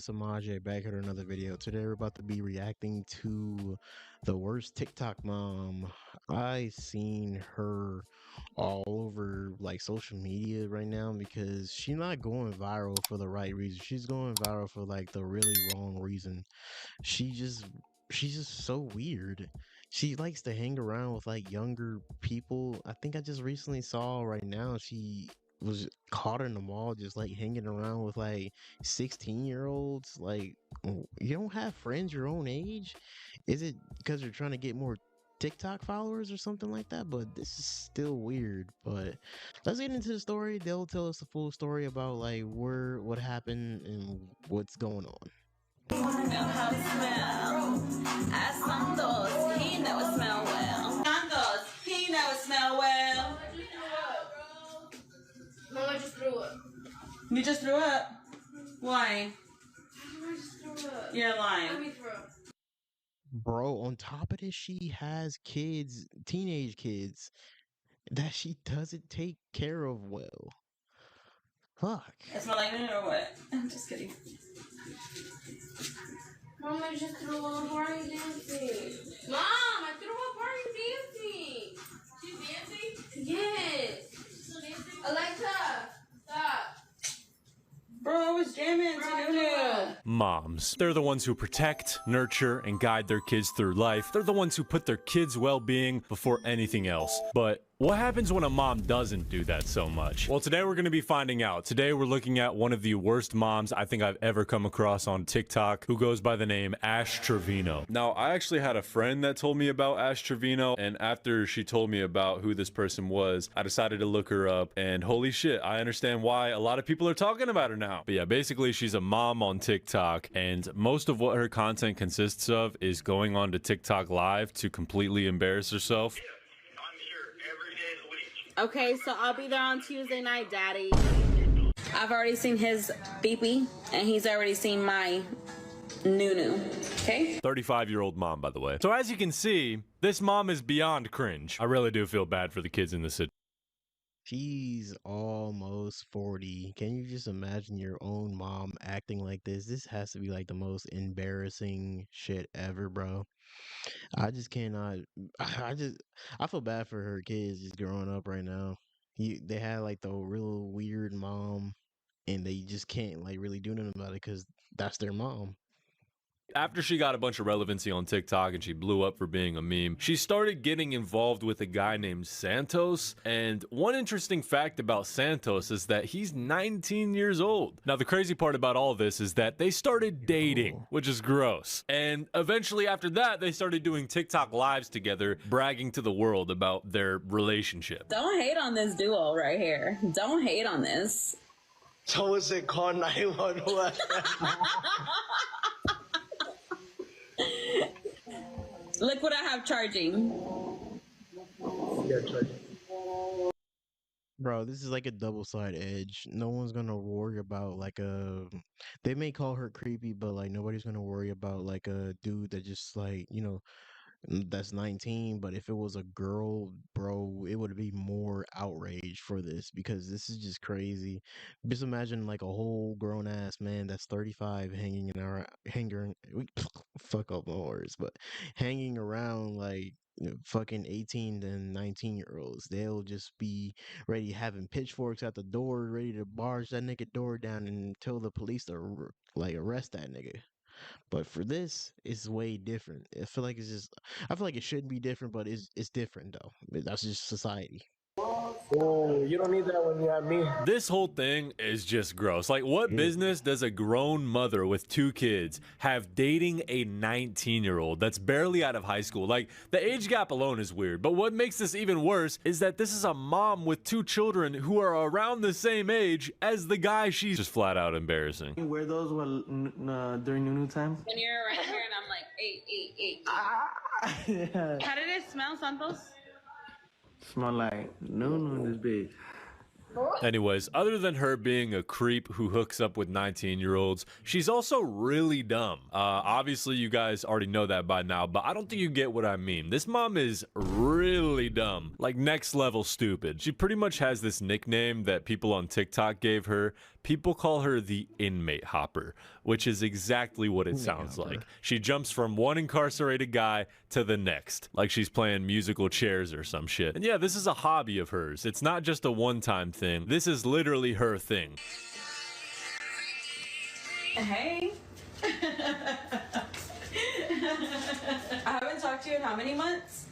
it's Amaje back here with another video. Today we're about to be reacting to the worst TikTok mom. I seen her all over like social media right now because she's not going viral for the right reason. She's going viral for like the really wrong reason. She just she's just so weird. She likes to hang around with like younger people. I think I just recently saw right now she was caught in the mall just like hanging around with like 16-year-olds. Like, you don't have friends your own age? Is it because you're trying to get more TikTok followers or something like that? But this is still weird. But let's get into the story. They'll tell us the full story about like what happened and what's going on. Wanna know how to smell? Ask Santos, he never smell well. Santos, he never smell well. Mama just threw up. You just threw up? Why? I just threw up. You're Let lying. me throw up. Bro, on top of this, she has kids, teenage kids, that she doesn't take care of well. Fuck. It smell like it or what? I'm just kidding. Mama just threw up. Why are you dancing? Mom, I threw up. Why are you dancing? She's dancing? Yes. She's still dancing? Alexa, stop. Bro, I was jamming to Nunu. Moms. They're the ones who protect, nurture, and guide their kids through life. They're the ones who put their kids' well-being before anything else. But what happens when a mom doesn't do that so much? Well, today we're going to be finding out. Today we're looking at one of the worst moms I think I've ever come across on TikTok, who goes by the name Ash Trevino. Now, I actually had a friend that told me about Ash Trevino, and after she told me about who this person was, I decided to look her up, and holy shit, I understand why a lot of people are talking about her now. But yeah, basically she's a mom on TikTok, and most of what her content consists of is going on to TikTok Live to completely embarrass herself. Okay, so I'll be there on Tuesday night, Daddy. I've already seen his beepy, and he's already seen my Nunu. Okay? 35-year-old mom, by the way. So as you can see, this mom is beyond cringe. I really do feel bad for the kids in this situation. She's almost 40. Can you just imagine your own mom acting like this? This has to be like the most embarrassing shit ever, bro. I just cannot. I feel bad for her kids just growing up right now. They had like the real weird mom, and they just can't like really do nothing about it because that's their mom. After she got a bunch of relevancy on TikTok and she blew up for being a meme, she started getting involved with a guy named Santos. And one interesting fact about Santos is that he's 19 years old. Now, the crazy part about all this is that they started dating, which is gross. And eventually after that, they started doing TikTok lives together, bragging to the world about their relationship. Don't hate on this duo right here. Don't hate on this. Someone said call 911. Look what I have charging. Yeah, charging. Bro, this is like a double-sided edge. No one's gonna worry about like a. They may call her creepy, but like nobody's gonna worry about like a dude that just like that's 19. But if it was a girl, bro, it would be more outrage for this because this is just crazy. Just imagine like a whole grown ass man that's 35 fuck up my words, but hanging around like fucking 18 and 19-year-olds. They'll just be ready having pitchforks at the door, ready to barge that nigga door down and tell the police to like arrest that nigga. But for this, it's way different. I feel like it shouldn't be different, but it's different though. That's just society. Oh, you don't need that when you have me. This whole thing is just gross. Like, what business does a grown mother with 2 kids have dating a 19-year-old that's barely out of high school? Like, the age gap alone is weird. But what makes this even worse is that this is a mom with 2 children who are around the same age as the guy she's just flat out embarrassing. You wear those during Nunu time? When you're around here and I'm like, eight. Yeah. How did it smell, Santos? Smell like Nunu in this bitch. Anyways, other than her being a creep who hooks up with 19-year-olds, she's also really dumb. Obviously, you guys already know that by now, but I don't think you get what I mean. This mom is really dumb, like next level stupid. She pretty much has this nickname that people on TikTok gave her. People call her the inmate hopper, which is exactly what it sounds like. She jumps from one incarcerated guy to the next, like she's playing musical chairs or some shit. And yeah, this is a hobby of hers. It's not just a one-time thing. This is literally her thing. Hey. I haven't talked to you in how many months?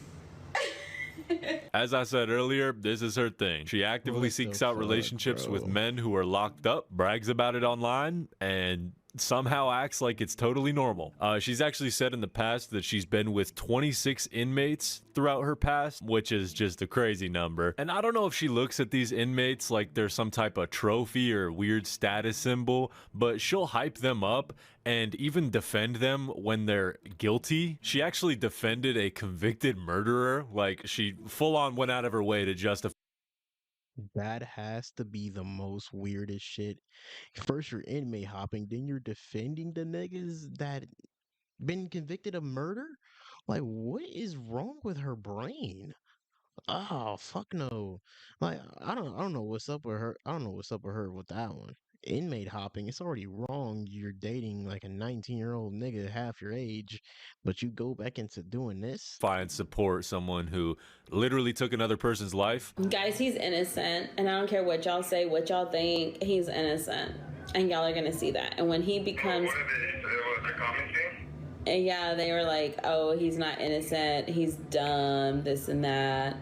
As I said earlier, this is her thing. She actively seeks out relationships with men who are locked up, brags about it online, and somehow acts like it's totally normal. She's actually said in the past that she's been with 26 inmates throughout her past, which is just a crazy number. And I don't know if she looks at these inmates like they're some type of trophy or weird status symbol, but she'll hype them up and even defend them when they're guilty. She actually defended a convicted murderer. Like, she full on went out of her way to justify. That has to be the most weirdest shit. First you're inmate hopping, then you're defending the niggas that been convicted of murder? Like, what is wrong with her brain? Oh, fuck no. Like, I don't know what's up with her. I don't know what's up with her with that one. Inmate hopping, it's already wrong. You're dating like a 19-year-old nigga half your age, but you go back into doing this? And support someone who literally took another person's life. Guys, he's innocent, and I don't care what y'all say, what y'all think, he's innocent. And y'all are gonna see that. And when he becomes... And yeah, they were like, oh, he's not innocent, he's dumb, this and that.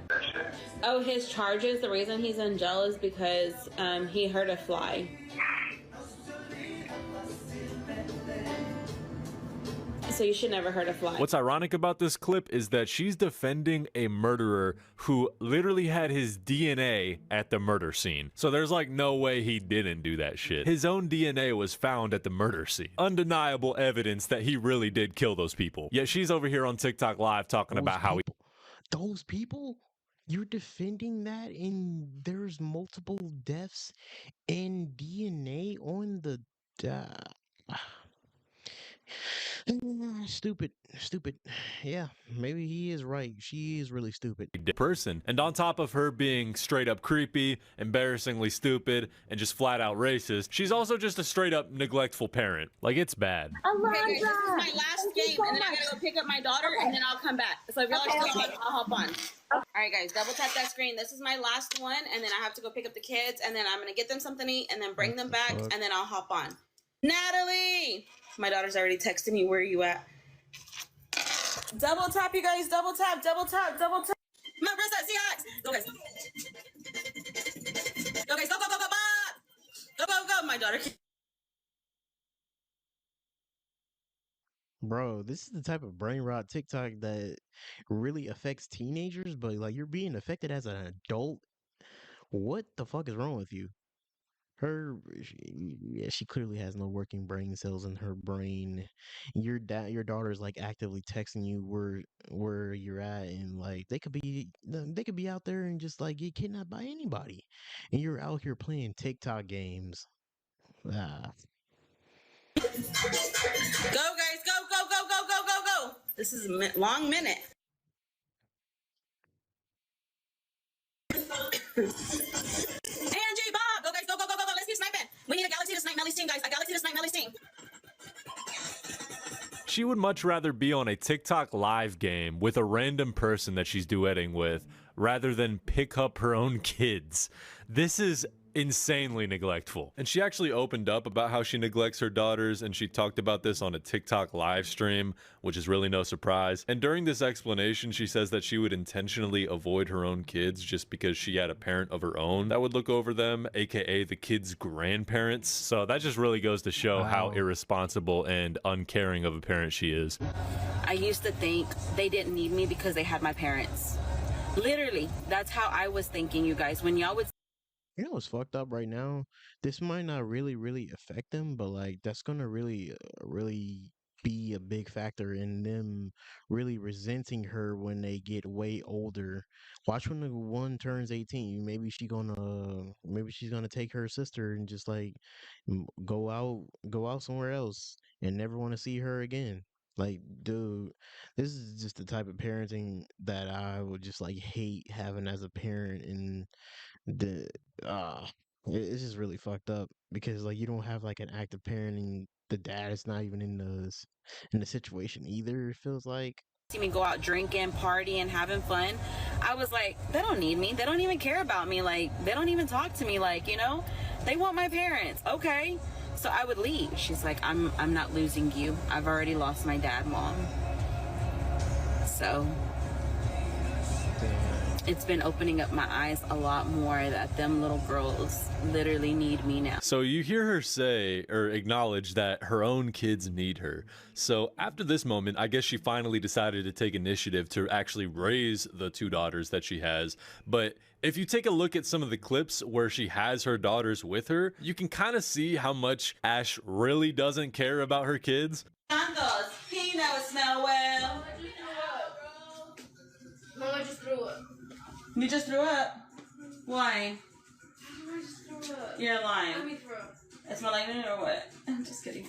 Oh, his charges, the reason he's in jail is because he hurt a fly. So you should never hurt a fly. What's ironic about this clip is that she's defending a murderer who literally had his DNA at the murder scene. So there's like no way he didn't do that shit. His own DNA was found at the murder scene. Undeniable evidence that he really did kill those people. Yet she's over here on TikTok live talking about how he... Those people? You're defending that, and there's multiple deaths and DNA on the... Stupid. Yeah, maybe he is right. She is really stupid. Person. And on top of her being straight up creepy, embarrassingly stupid, and just flat out racist, she's also just a straight up neglectful parent. Like, it's bad. Okay, guys, this is my last game, and then I gotta go pick up my daughter, and then I'll come back. So if y'all are still on, I'll hop on. All right, guys, double tap that screen. This is my last one, and then I have to go pick up the kids, and then I'm gonna get them something to eat, and then bring them back, and then I'll hop on. Natalie! My daughter's already texting me, where are you at? Double tap, you guys, double tap. My wrist at Seahawks. Go, guys. Go, guys, go. Go, my daughter. Bro, this is the type of brain rot TikTok that really affects teenagers, but like you're being affected as an adult. What the fuck is wrong with you? She clearly has no working brain cells in her brain. Your daughter's like actively texting you where you're at, and like they could be out there and just like get kidnapped by anybody, and you're out here playing TikTok games. Ah. Go, guys, go. This is a long minute. Angie, Bob, go, guys, go. Let's keep sniping. We need a Galaxy to snipe Melly's team, guys. A Galaxy to snipe Melly's team. She would much rather be on a TikTok live game with a random person that she's duetting with rather than pick up her own kids. This is insanely neglectful. And she actually opened up about how she neglects her daughters, and she talked about this on a TikTok live stream, which is really no surprise. And during this explanation, she says that she would intentionally avoid her own kids just because she had a parent of her own that would look over them, aka the kids' grandparents. So that just really goes to show how irresponsible and uncaring of a parent she is. I used to think they didn't need me because they had my parents. Literally, that's how I was thinking, you guys. When y'all would... You know what's fucked up right now? This might not really affect them, but like that's gonna really be a big factor in them really resenting her when they get way older. Watch when the one turns 18. Maybe she's gonna take her sister and just like go out somewhere else and never want to see her again. Like, dude, this is just the type of parenting that I would just like hate having as a parent, and the uh it's just really fucked up because like you don't have like an active parent, and the dad is not even in the situation either, it feels like. See me go out drinking, partying, having fun. I was like, they don't need me. They don't even care about me. Like, they don't even talk to me. Like, they want my parents. Okay. So I would leave. She's like, I'm not losing you. I've already lost my dad, Mom. So it's been opening up my eyes a lot more that them little girls literally need me now. So you hear her say or acknowledge that her own kids need her. So after this moment, I guess she finally decided to take initiative to actually raise the two daughters that she has. But if you take a look at some of the clips where she has her daughters with her, you can kind of see how much Ash really doesn't care about her kids. Santos, he never smell well. Mama just threw up. You just threw up? Why? Mama just threw up. You're lying. Let me throw up. It smell like it or what? I'm just kidding.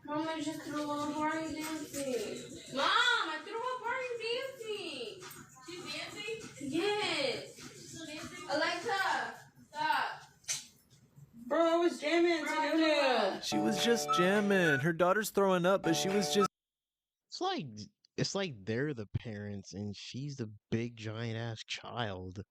Mama just threw up. Why are you dancing? Mom, I threw up. Why are you dancing? She's dancing? Yes. She's still dancing? Alexa, stop. Bro, I was jamming to Nunu. She was just jamming. Her daughter's throwing up, but she was just It's like it's like they're the parents and she's the big giant ass child.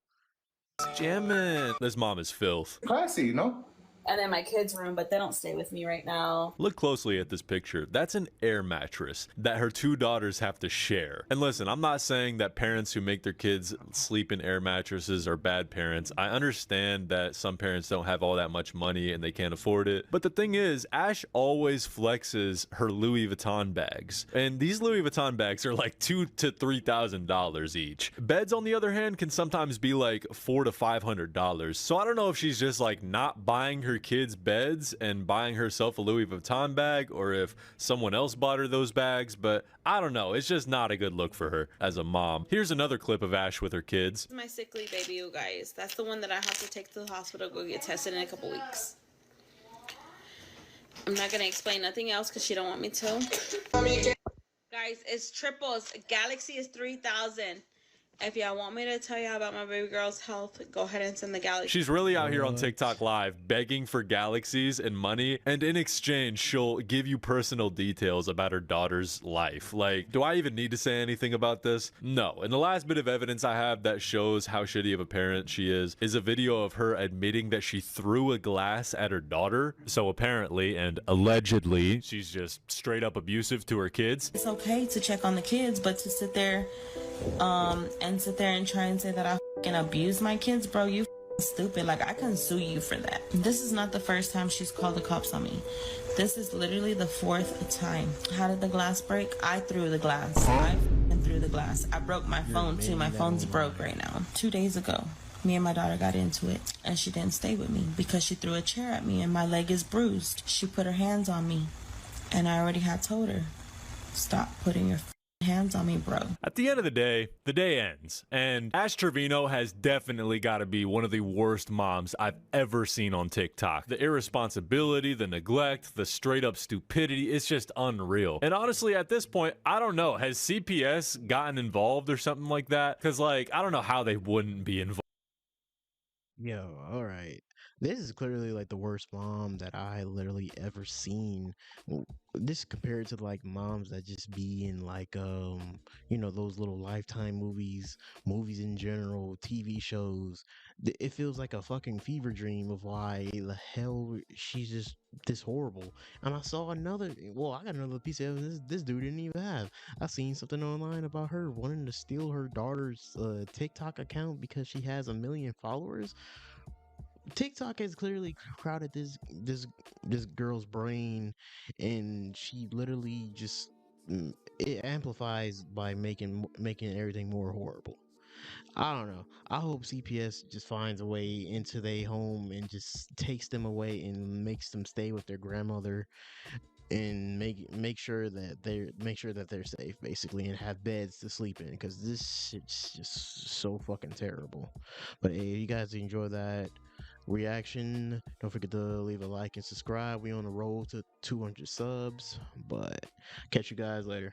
jamming. This mom is filth. Classy, no? And then my kids' room, but they don't stay with me right now. Look closely at this picture. That's an air mattress that her two daughters have to share. And listen, I'm not saying that parents who make their kids sleep in air mattresses are bad parents. I understand that some parents don't have all that much money and they can't afford it. But the thing is, Ash always flexes her Louis Vuitton bags. And these Louis Vuitton bags are like $2,000 to $3,000 each. Beds, on the other hand, can sometimes be like $400 to $500. So I don't know if she's just like not buying her kids beds and buying herself a Louis Vuitton bag, or if someone else bought her those bags, but I don't know. It's just not a good look for her as a mom. Here's another clip of Ash with her kids. My sickly baby, you guys. That's the one that I have to take to the hospital, go get tested in a couple weeks. I'm not gonna explain nothing else because she don't want me to. Guys, it's triples. Galaxy is 3,000. If y'all want me to tell y'all about my baby girl's health, go ahead and send the Galaxy. She's really out here on TikTok Live begging for galaxies and money, and in exchange, she'll give you personal details about her daughter's life. Like, do I even need to say anything about this? No. And the last bit of evidence I have that shows how shitty of a parent she is a video of her admitting that she threw a glass at her daughter. So apparently, and allegedly, she's just straight up abusive to her kids. It's okay to check on the kids, but to sit there and try and say that I fucking abuse my kids, bro, you stupid. Like, I can sue you for that. This is not the first time she's called the cops on me. This is literally the fourth time. How did the glass break? I threw the glass. I fucking threw the glass. I broke my phone too. My phone's broke right now. 2 days ago, me and my daughter got into it, and she didn't stay with me because she threw a chair at me and my leg is bruised. She put her hands on me, and I already had told her, stop putting your hands on me, bro. At the end of the day ends, and Ash Trevino has definitely got to be one of the worst moms I've ever seen on TikTok. The irresponsibility, the neglect, the straight up stupidity, it's just unreal. And honestly, at this point, I don't know, has CPS gotten involved or something like that? Because like, I don't know how they wouldn't be involved. Yo, all right. This is clearly like the worst mom that I literally ever seen. This compared to like moms that just be in like those little Lifetime movies, movies in general, TV shows. It feels like a fucking fever dream of why the hell she's just this horrible. And I saw I got another piece of evidence this dude didn't even have. I seen something online about her wanting to steal her daughter's TikTok account because she has 1 million followers. TikTok has clearly crowded this girl's brain, and she literally just it amplifies by making everything more horrible. I don't know. I hope CPS just finds a way into their home and just takes them away and makes them stay with their grandmother. and make sure that they're safe, basically, and have beds to sleep in, because this shit's just so fucking terrible. But hey, you guys enjoy that reaction, don't forget to leave a like and subscribe. We on the road to 200 subs, but catch you guys later.